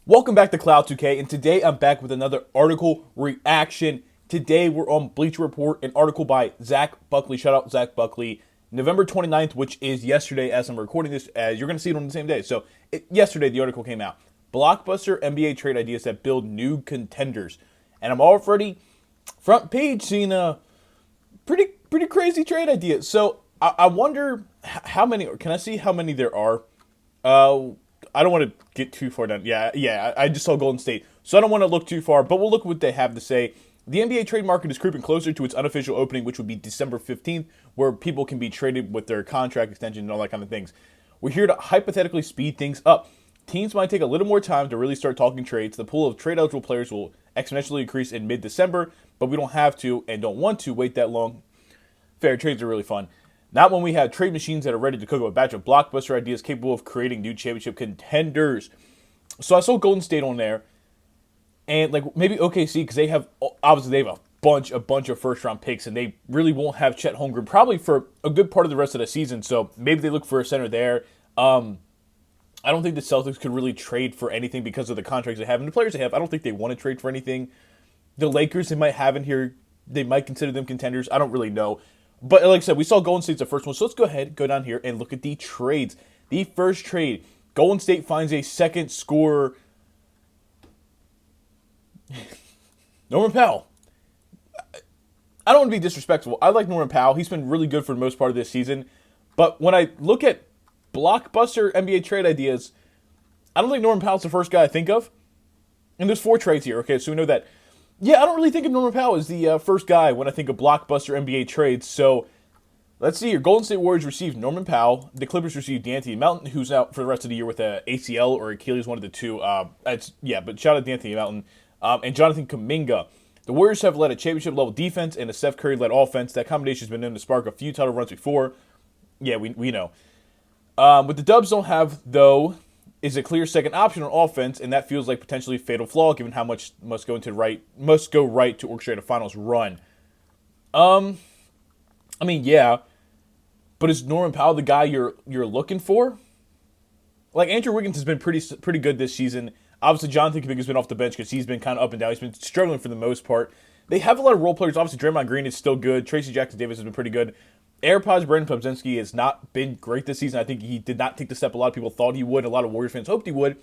Welcome back to Cloud 2K, and today I'm back with another article reaction. Today we're on Bleacher Report, an article by Zach Buckley. Shout out Zach Buckley. November 29th, which is yesterday as I'm recording this, as you're going to see it on the same day. So yesterday the article came out. Blockbuster NBA trade ideas that build new contenders. And I'm already front page seeing a pretty crazy trade idea. So I wonder how many, can I see how many there are? I don't want to get too far down. Yeah. I just saw Golden State, so I don't want to look too far. But we'll look at what they have to say. The NBA trade market is creeping closer to its unofficial opening, which would be December 15th, where people can be traded with their contract extension and all that kind of things. We're here to hypothetically speed things up. Teams might take a little more time to really start talking trades. The pool of trade-eligible players will exponentially increase in mid-December, but we don't have to and don't want to wait that long. Fair trades are really fun. Not when we have trade machines that are ready to cook up a batch of blockbuster ideas capable of creating new championship contenders. So I saw Golden State on there, and like maybe OKC because they have a bunch of first round picks, and they really won't have Chet Holmgren probably for a good part of the rest of the season. So maybe they look for a center there. I don't think the Celtics could really trade for anything because of the contracts they have and the players they have. I don't think they want to trade for anything. The Lakers they might have in here, they might consider them contenders. I don't really know. But like I said, we saw Golden State's the first one. So let's go ahead, go down here, and look at the trades. The first trade, Golden State finds a second scorer. Norman Powell. I don't want to be disrespectful. I like Norman Powell. He's been really good for the most part of this season. But when I look at blockbuster NBA trade ideas, I don't think Norman Powell's the first guy I think of. And there's 4 trades here, okay? So we know that. Yeah, I don't really think of Norman Powell as the first guy when I think of blockbuster NBA trades. So let's see here. Golden State Warriors received Norman Powell. The Clippers received D'Anthony Melton, who's out for the rest of the year with a ACL or Achilles, one of the two. But shout out D'Anthony Melton. And Jonathan Kuminga. The Warriors have led a championship-level defense and a Steph Curry-led offense. That combination has been known to spark a few title runs before. Yeah, we know. What the Dubs don't have, though, is a clear second option on offense, and that feels like potentially a fatal flaw given how much must go right to orchestrate a finals run. Yeah, but is Norman Powell the guy you're looking for? Like Andrew Wiggins has been pretty good this season. Obviously, Jonathan Kuminga has been off the bench because he's been kind of up and down. He's been struggling for the most part. They have a lot of role players. Obviously, Draymond Green is still good. Tracy Jackson-Davis has been pretty good. AirPods, Brandon Podziemski has not been great this season. I think he did not take the step a lot of people thought he would. A lot of Warriors fans hoped he would.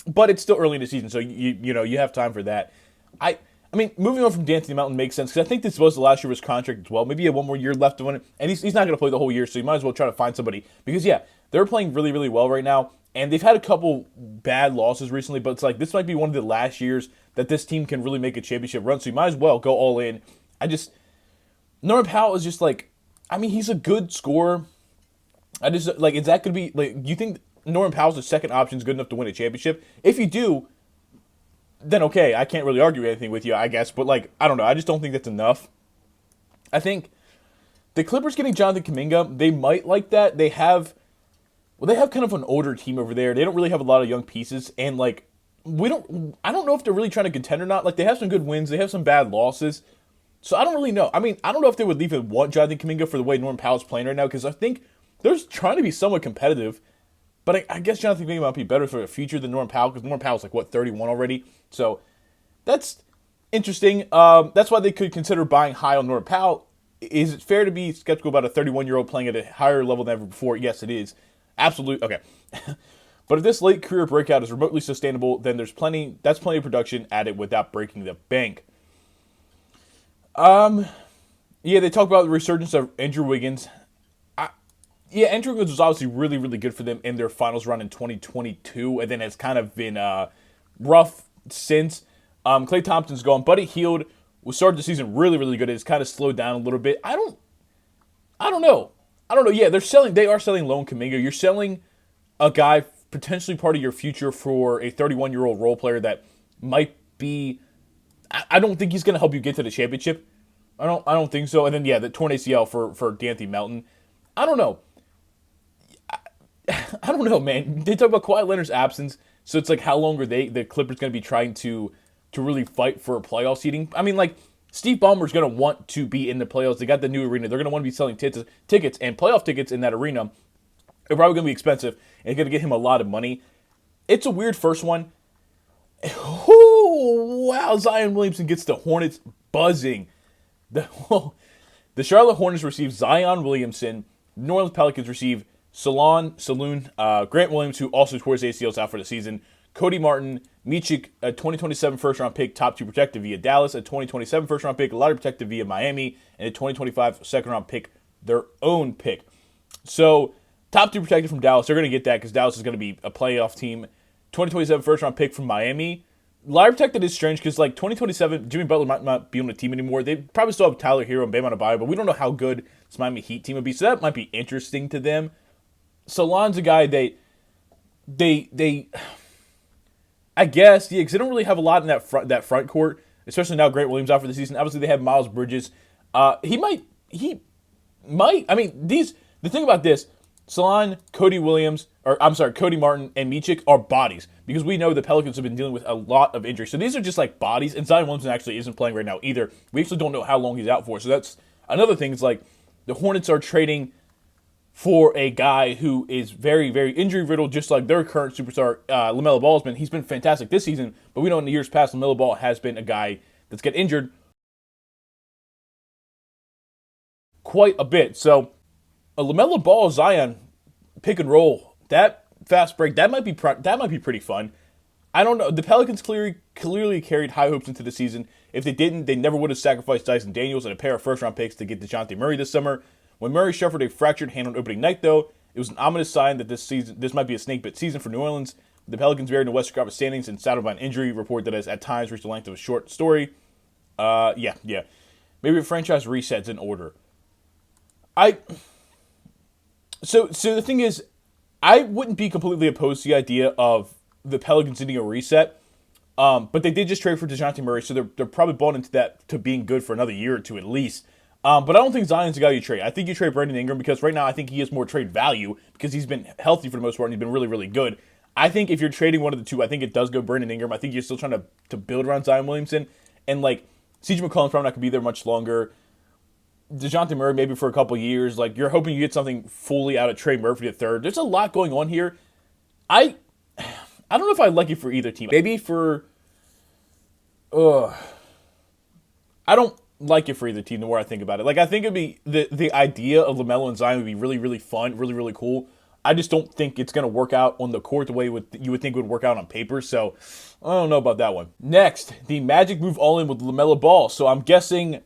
But it's still early in the season, so you have time for that. I mean, moving on from D'Anthony Melton makes sense because I think this was the last year of his contract as well. Maybe he had one more year left on it, and he's not going to play the whole year, so you might as well try to find somebody. Because, yeah, they're playing really, really well right now, and they've had a couple bad losses recently, but it's like this might be one of the last years that this team can really make a championship run, so you might as well go all in. Norman Powell is just like, he's a good scorer. Is that going to be, do you think Norman Powell's the second option is good enough to win a championship? If you do, then okay, I can't really argue anything with you, I guess. But, I don't know. I just don't think that's enough. I think the Clippers getting Jonathan Kuminga, they might like that. They have kind of an older team over there. They don't really have a lot of young pieces. And, I don't know if they're really trying to contend or not. They have some good wins. They have some bad losses. So I don't really know. I don't know if they would even want Jonathan Kuminga for the way Norman Powell's playing right now because I think they're trying to be somewhat competitive. But I guess Jonathan Kuminga might be better for the future than Norman Powell because Norman Powell's 31 already. So that's interesting. That's why they could consider buying high on Norman Powell. Is it fair to be skeptical about a 31-year-old playing at a higher level than ever before? Yes, it is. Absolutely. Okay. But if this late career breakout is remotely sustainable, then that's plenty of production added without breaking the bank. They talk about the resurgence of Andrew Wiggins. Andrew Wiggins was obviously really, really good for them in their finals run in 2022, and then it's kind of been rough since. Klay Thompson's gone. Buddy Hield started the season really, really good. It's kind of slowed down a little bit. I don't know. Yeah, they are selling Lone Kuminga. You're selling a guy potentially part of your future for a 31-year-old role player that might be. I don't think he's going to help you get to the championship. I don't think so. And then the torn ACL for D'Anthony Melton. I don't know. I don't know, man. They talk about Kawhi Leonard's absence, so it's how long are the Clippers going to be trying to really fight for a playoff seeding? Steve Ballmer's going to want to be in the playoffs. They got the new arena. They're going to want to be selling tickets, and playoff tickets in that arena are probably going to be expensive, and it's going to get him a lot of money. It's a weird first one. Oh, wow. Zion Williamson gets the Hornets buzzing. The, the Charlotte Hornets receive Zion Williamson. The New Orleans Pelicans receive Saloon, Grant Williams, who also tore his ACLs out for the season. Cody Martin, Micic, a 2027 first-round pick, top 2 protected via Dallas, a 2027 first-round pick, a lot of protected via Miami, and a 2025 second-round pick, their own pick. So, top 2 protected from Dallas. They're going to get that because Dallas is going to be a playoff team. 2027 first-round pick from Miami. Liar protected is strange because, like, 2027, Jimmy Butler might not be on the team anymore. They probably still have Tyler Hero and Bam Adebayo, but we don't know how good this Miami Heat team would be. So that might be interesting to them. Salon's a guy they I guess, yeah, because they don't really have a lot in that front court, especially now Grant Williams out for the season. Obviously, they have Miles Bridges. He might. I mean, the thing about this, Salon, Cody Martin, and Micic are bodies because we know the Pelicans have been dealing with a lot of injuries. So these are just like bodies, and Zion Williamson actually isn't playing right now either. We actually don't know how long he's out for. So that's another thing. Is like the Hornets are trading for a guy who is very, very injury-riddled, just like their current superstar, LaMelo Ball has been. He's been fantastic this season, but we know in the years past, LaMelo Ball has been a guy that's get injured quite a bit. So a LaMelo Ball Zion pick and roll, that fast break, that might be pretty fun. I don't know. The Pelicans clearly carried high hopes into the season. If they didn't, they never would have sacrificed Dyson Daniels and a pair of first-round picks to get DeJounte Murray this summer. When Murray suffered a fractured hand on opening night, though, it was an ominous sign that this might be a snake bit season for New Orleans. The Pelicans buried in the Western Conference standings and saddled by an injury report that has at times reached the length of a short story. Yeah. Maybe a franchise reset's in order. So the thing is, I wouldn't be completely opposed to the idea of the Pelicans needing a reset. But they did just trade for DeJounte Murray, so they're probably bought into that to being good for another year or two at least. But I don't think Zion's the guy you trade. I think you trade Brandon Ingram because right now I think he has more trade value because he's been healthy for the most part and he's been really, really good. I think if you're trading one of the two, I think it does go Brandon Ingram. I think you're still trying to build around Zion Williamson. And, like, CJ McCollum's probably not going to be there much longer. DeJounte Murray maybe for a couple years. Like, you're hoping you get something fully out of Trey Murphy III. There's a lot going on here. I don't know if I like it for either team. Maybe for... I don't like it for either team the more I think about it. Like, I think it'd be the idea of LaMelo and Zion would be really, really fun, really, really cool. I just don't think it's going to work out on the court the way you would think it would work out on paper. So, I don't know about that one. Next, the Magic move all in with LaMelo Ball. So, I'm guessing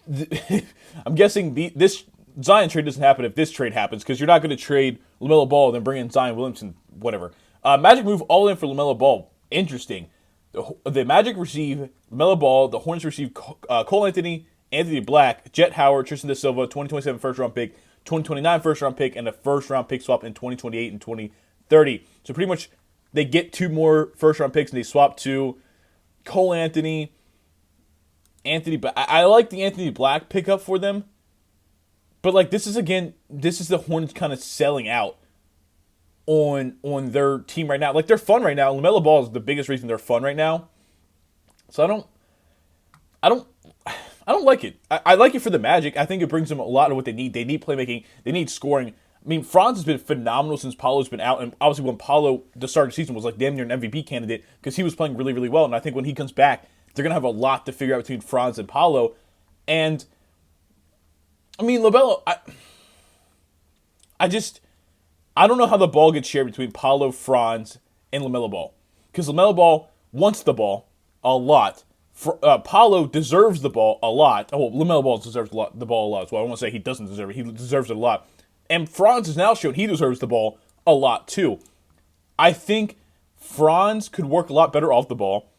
this Zion trade doesn't happen if this trade happens because you're not going to trade LaMelo Ball and then bring in Zion Williamson, whatever. Magic move all in for LaMelo Ball. Interesting. The Magic receive LaMelo Ball. The Hornets receive Cole Anthony, Anthony Black, Jet Howard, Tristan Da Silva, 2027 first-round pick, 2029 first-round pick, and a first-round pick swap in 2028 and 2030. So pretty much they get two more first-round picks, and they swap to Cole Anthony. I like the Anthony Black pickup for them. But, like, this is the Hornets kind of selling out on their team right now. Like, they're fun right now. LaMelo Ball is the biggest reason they're fun right now. So I don't like it. I like it for the Magic. I think it brings them a lot of what they need. They need playmaking. They need scoring. I mean, Franz has been phenomenal since Paolo's been out. And obviously when Paolo, the start of the season, was like damn near an MVP candidate because he was playing really, really well. And I think when he comes back, they're going to have a lot to figure out between Franz and Paolo. And, I mean, LaMelo, I don't know how the ball gets shared between Paolo, Franz, and LaMelo Ball. Because LaMelo Ball wants the ball a lot. Paolo deserves the ball a lot. Oh, LaMelo Ball deserves the ball a lot as well. I don't want to say he doesn't deserve it. He deserves it a lot. And Franz has now shown he deserves the ball a lot too. I think Franz could work a lot better off the ball.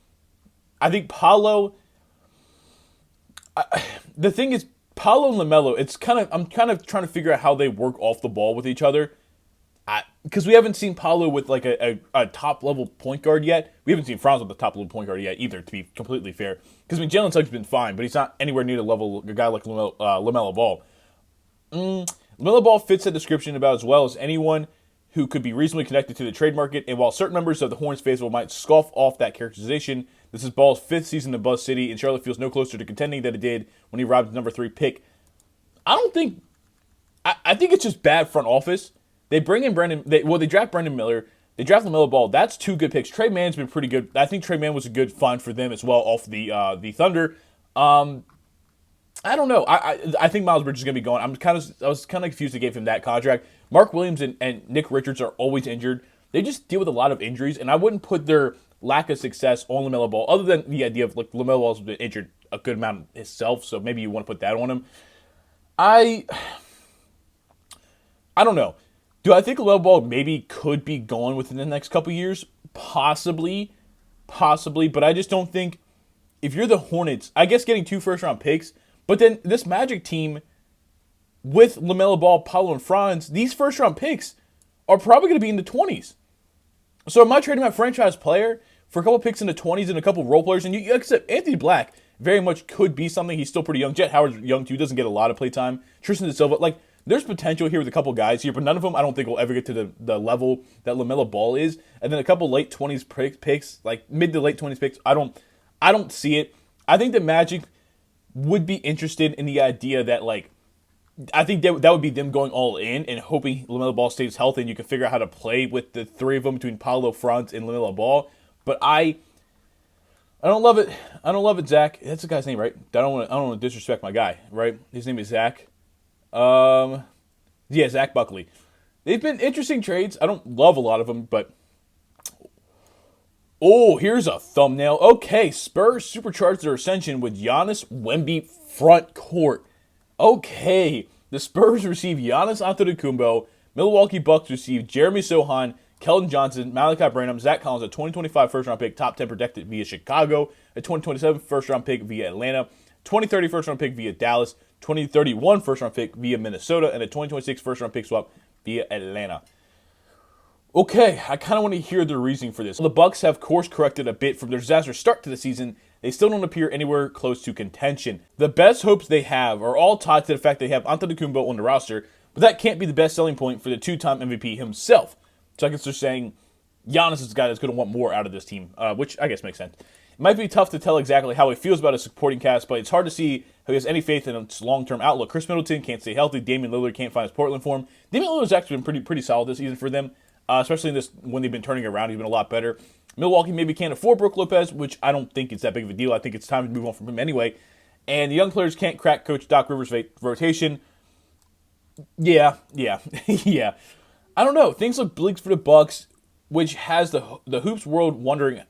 I think Paolo... the thing is, Paolo and LaMelo, I'm kind of trying to figure out how they work off the ball with each other. Because we haven't seen Paolo with like a top-level point guard yet. We haven't seen Franz with the top-level point guard yet either, to be completely fair. Because, I mean, Jalen Suggs has been fine, but he's not anywhere near the level of a guy like LaMelo Ball. LaMelo Ball fits that description about as well as anyone who could be reasonably connected to the trade market. And while certain members of the Hornets faithful might scoff off that characterization, this is Ball's fifth season in Buzz City, and Charlotte feels no closer to contending than it did when he robbed the number 3 pick. I think it's just bad front office. They bring in they draft Brandon Miller. They draft LaMelo Ball. That's 2 good picks. Trey Mann's been pretty good. I think Trey Mann was a good find for them as well off the Thunder. I don't know. I think Miles Bridges is gonna be going. I was kind of confused they gave him that contract. Mark Williams and Nick Richards are always injured. They just deal with a lot of injuries, and I wouldn't put their lack of success on LaMelo Ball, other than the idea of like LaMelo Ball's been injured a good amount himself, so maybe you want to put that on him. I don't know. Do I think LaMelo Ball maybe could be gone within the next couple years? Possibly, but I just don't think if you're the Hornets, I guess getting 2 first-round picks, but then this Magic team with LaMelo Ball, Paolo, and Franz, these first-round picks are probably going to be in the 20s. So am I trading my franchise player for a couple picks in the 20s and a couple role players? And you accept Anthony Black very much could be something. He's still pretty young. Jet Howard's young too, doesn't get a lot of play time. Tristan De Silva, like, there's potential here with a couple guys here, but none of them I don't think will ever get to the level that LaMelo Ball is. And then a couple late 20s picks, like mid to late 20s picks, I don't see it. I think the Magic would be interested in the idea that, like, I think that would be them going all in and hoping LaMelo Ball stays healthy and you can figure out how to play with the 3 of them between Paolo, Franz, and LaMelo Ball. But I don't love it. I don't love it, Zach. That's the guy's name, right? I don't want to disrespect my guy, right? His name is Zach. Yeah, Zach Buckley. They've been interesting trades. I don't love a lot of them, but oh, here's a thumbnail. Okay, Spurs supercharged their ascension with Giannis Wemby front court. Okay, the Spurs receive Giannis Antetokounmpo. Milwaukee Bucks receive Jeremy Sohan, Keldon Johnson, Malachi Branham, Zach Collins, a 2025 first-round pick, top 10 protected via Chicago, a 2027 first-round pick via Atlanta, 2030 first-round pick via Dallas, 2031 first-round pick via Minnesota, and a 2026 first-round pick swap via Atlanta. Okay, I kind of want to hear the reasoning for this. The Bucks have course-corrected a bit from their disastrous start to the season. They still don't appear anywhere close to contention. The best hopes they have are all tied to the fact they have Antetokounmpo on the roster, but that can't be the best selling point for the 2-time MVP himself. So I guess they're saying Giannis is the guy that's going to want more out of this team, which I guess makes sense. It might be tough to tell exactly how he feels about his supporting cast, but it's hard to see how he has any faith in its long-term outlook. Chris Middleton can't stay healthy. Damian Lillard can't find his Portland form. Damian Lillard's actually been pretty solid this season for them, especially in this when they've been turning around. He's been a lot better. Milwaukee maybe can't afford Brook Lopez, which I don't think it's that big of a deal. I think it's time to move on from him anyway. And the young players can't crack Coach Doc Rivers' rotation. Yeah. Yeah. I don't know. Things look bleak for the Bucks, which has the hoops world wondering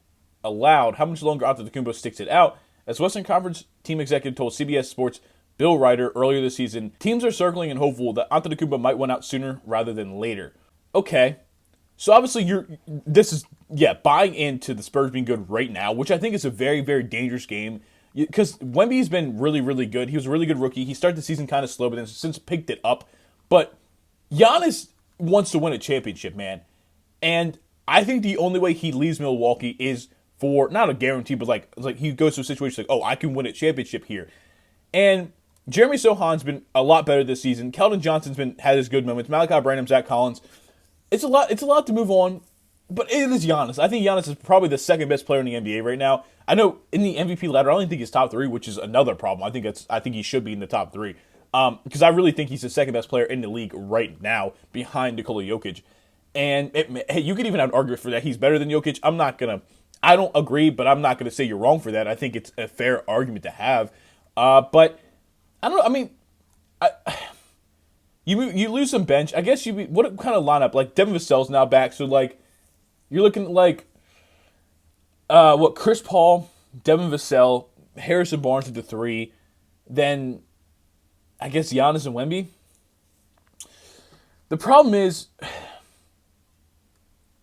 aloud how much longer Antetokounmpo sticks it out. As Western Conference team executive told CBS Sports Bill Ryder earlier this season, teams are circling and hopeful that Antetokounmpo might win out sooner rather than later. Okay. So obviously buying into the Spurs being good right now, which I think is a very, very dangerous game because Wemby's been really, really good. He was a really good rookie. He started the season kind of slow, but then since picked it up. But Giannis wants to win a championship, man. And I think the only way he leaves Milwaukee is for, not a guarantee, but like he goes to a situation like, oh, I can win a championship here. And Jeremy Sohan's been a lot better this season. Keldon Johnson's had his good moments. Malachi Branham, Zach Collins. It's a lot to move on, but it is Giannis. I think Giannis is probably the second best player in the NBA right now. I know in the MVP ladder, I only think he's top 3, which is another problem. I think he should be in the top 3. Because I really think he's the second best player in the league right now, behind Nikola Jokic. And you could even have an argument for that. He's better than Jokic. I don't agree, but I'm not gonna say you're wrong for that. I think it's a fair argument to have. But I don't know. I mean, you lose some bench. I guess what kind of lineup? Like Devin Vassell's now back, so like you're looking at like Chris Paul, Devin Vassell, Harrison Barnes at the 3, then I guess Giannis and Wemby. The problem is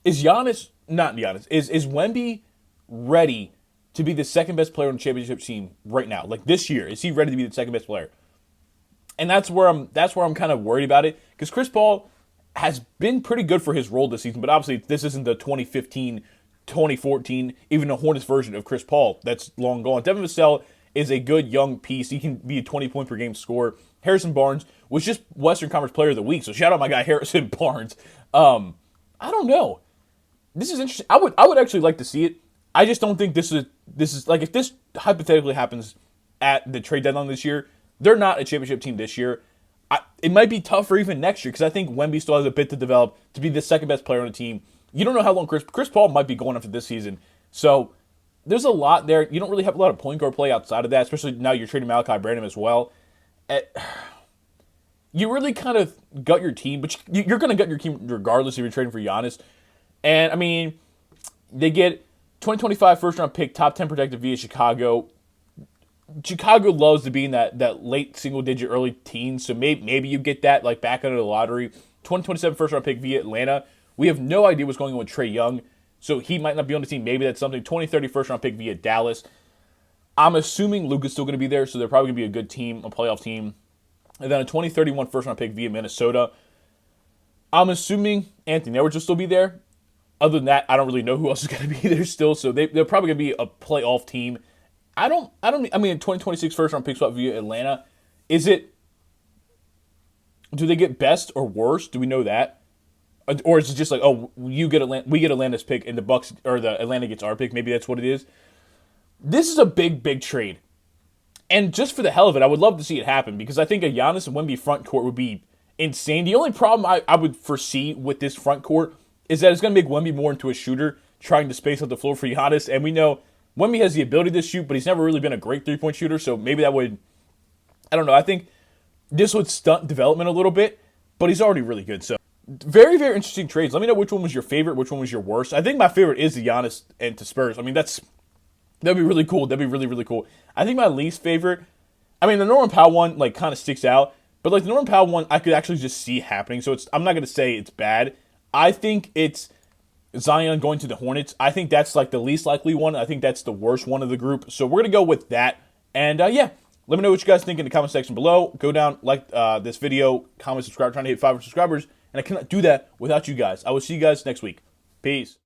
Wemby ready to be the second best player on the championship team right now? Like this year, is he ready to be the second best player? And that's where I'm kind of worried about it, because Chris Paul has been pretty good for his role this season, but obviously this isn't the 2015, 2014, even the Hornets version of Chris Paul. That's long gone. Devin Vassell is a good young piece. He can be a 20-point per game scorer. Harrison Barnes was just Western Conference Player of the Week, so shout out my guy Harrison Barnes. I don't know. This is interesting. I would actually like to see it. I just don't think this is like, if this hypothetically happens at the trade deadline this year, they're not a championship team this year. It might be tougher even next year, because I think Wemby still has a bit to develop to be the second best player on the team. You don't know how long Chris Paul might be going after this season. So there's a lot there. You don't really have a lot of point guard play outside of that, especially now you're trading Malachi Branham as well. You really kind of gut your team, but you're going to gut your team regardless if you're trading for Giannis. And, I mean, they get 2025 first-round pick, top 10 protected via Chicago. Chicago loves to be in that late single-digit early teens, so maybe you get that like back under the lottery. 2027 first-round pick via Atlanta. We have no idea what's going on with Trae Young, so he might not be on the team. Maybe that's something. 2030 first-round pick via Dallas. I'm assuming Luka's still going to be there, so they're probably going to be a good team, a playoff team. And then a 2031 first-round pick via Minnesota. I'm assuming Anthony Edwards will still be there. Other than that, I don't really know who else is going to be there still, so they're probably going to be a playoff team. I mean, 2026 first-round pick swap via Atlanta. Do they get best or worse? Do we know that? Or is it just like, oh, we get Atlanta's pick and the Bucks or the Atlanta gets our pick? Maybe that's what it is. This is a big, big trade. And just for the hell of it, I would love to see it happen because I think a Giannis and Wemby front court would be insane. The only problem I would foresee with this front court is that it's going to make Wemby more into a shooter, trying to space out the floor for Giannis. And we know Wemby has the ability to shoot, but he's never really been a great three-point shooter, so maybe that would, I don't know, I think this would stunt development a little bit, but he's already really good. So very, very interesting trades. Let me know which one was your favorite, which one was your worst. I think my favorite is the Giannis and to Spurs. I mean, that'd be really cool. That'd be really, really cool. I think my least favorite, I mean, the Norman Powell one, like, kind of sticks out, but, like, the Norman Powell one, I could actually just see happening, so I'm not going to say it's bad. I think it's Zion going to the Hornets. I think that's like the least likely one. I think that's the worst one of the group. So we're going to go with that. And yeah, let me know what you guys think in the comment section below. Go down, like this video, comment, subscribe. Trying to hit 500 subscribers. And I cannot do that without you guys. I will see you guys next week. Peace.